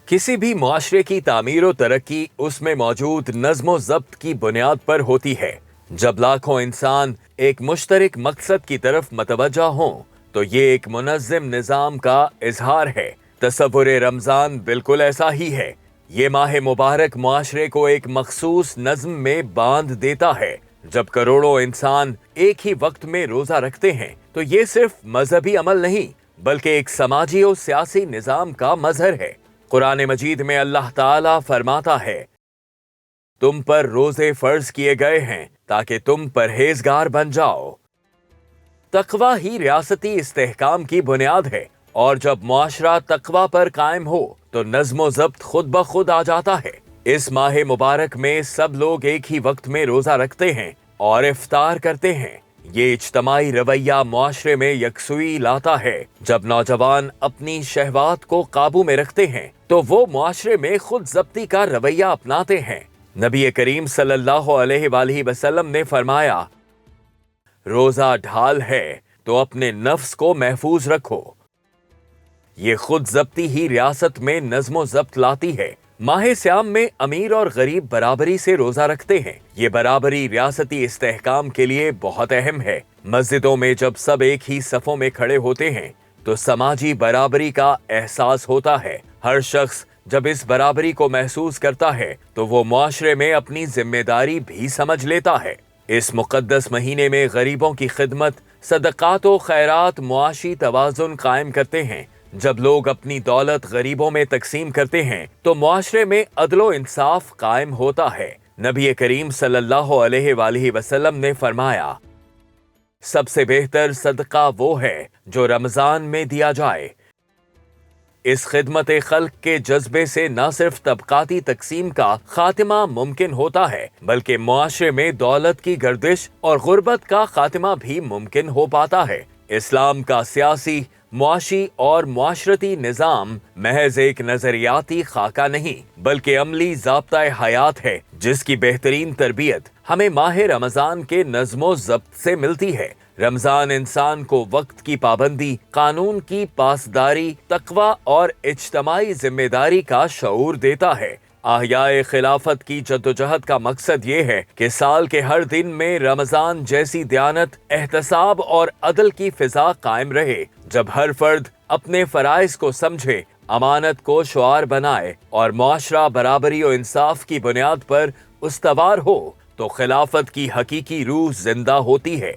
کسی بھی معاشرے کی تعمیر و ترقی اس میں موجود نظم و ضبط کی بنیاد پر ہوتی ہے۔ جب لاکھوں انسان ایک مشترک مقصد کی طرف متوجہ ہوں تو یہ ایک منظم نظام کا اظہار ہے۔ تصور رمضان بالکل ایسا ہی ہے۔ یہ ماہ مبارک معاشرے کو ایک مخصوص نظم میں باندھ دیتا ہے۔ جب کروڑوں انسان ایک ہی وقت میں روزہ رکھتے ہیں تو یہ صرف مذہبی عمل نہیں بلکہ ایک سماجی اور سیاسی نظام کا مظہر ہے۔ قرآن مجید میں اللہ تعالیٰ فرماتا ہے، تم پر روزے فرض کیے گئے ہیں تاکہ تم پرہیزگار بن جاؤ۔ تقوی ہی ریاستی استحکام کی بنیاد ہے، اور جب معاشرہ تقوی پر قائم ہو تو نظم و ضبط خود بخود آ جاتا ہے۔ اس ماہ مبارک میں سب لوگ ایک ہی وقت میں روزہ رکھتے ہیں اور افطار کرتے ہیں۔ یہ اجتماعی رویہ معاشرے میں یکسوئی لاتا ہے۔ جب نوجوان اپنی شہوات کو قابو میں رکھتے ہیں تو وہ معاشرے میں خود ضبطی کا رویہ اپناتے ہیں۔ نبی کریم صلی اللہ علیہ وآلہ وسلم نے فرمایا، روزہ ڈھال ہے تو اپنے نفس کو محفوظ رکھو۔ یہ خود ضبطی ہی ریاست میں نظم و ضبط لاتی ہے۔ ماہ سیام میں امیر اور غریب برابری سے روزہ رکھتے ہیں۔ یہ برابری ریاستی استحکام کے لیے بہت اہم ہے۔ مسجدوں میں جب سب ایک ہی صفوں میں کھڑے ہوتے ہیں تو سماجی برابری کا احساس ہوتا ہے۔ ہر شخص جب اس برابری کو محسوس کرتا ہے تو وہ معاشرے میں اپنی ذمہ داری بھی سمجھ لیتا ہے۔ اس مقدس مہینے میں غریبوں کی خدمت، صدقات و خیرات معاشی توازن قائم کرتے ہیں۔ جب لوگ اپنی دولت غریبوں میں تقسیم کرتے ہیں تو معاشرے میں عدل و انصاف قائم ہوتا ہے۔ نبی کریم صلی اللہ علیہ وآلہ وسلم نے فرمایا، سب سے بہتر صدقہ وہ ہے جو رمضان میں دیا جائے۔ اس خدمت خلق کے جذبے سے نہ صرف طبقاتی تقسیم کا خاتمہ ممکن ہوتا ہے بلکہ معاشرے میں دولت کی گردش اور غربت کا خاتمہ بھی ممکن ہو پاتا ہے۔ اسلام کا سیاسی، معاشی اور معاشرتی نظام محض ایک نظریاتی خاکہ نہیں بلکہ عملی ضابطۂ حیات ہے جس کی بہترین تربیت ہمیں ماہ رمضان کے نظم و ضبط سے ملتی ہے۔ رمضان انسان کو وقت کی پابندی، قانون کی پاسداری، تقوی اور اجتماعی ذمہ داری کا شعور دیتا ہے۔ احیاء خلافت کی جدوجہد کا مقصد یہ ہے کہ سال کے ہر دن میں رمضان جیسی دیانت، احتساب اور عدل کی فضا قائم رہے۔ جب ہر فرد اپنے فرائض کو سمجھے، امانت کو شعار بنائے اور معاشرہ برابری و انصاف کی بنیاد پر استوار ہو تو خلافت کی حقیقی روح زندہ ہوتی ہے۔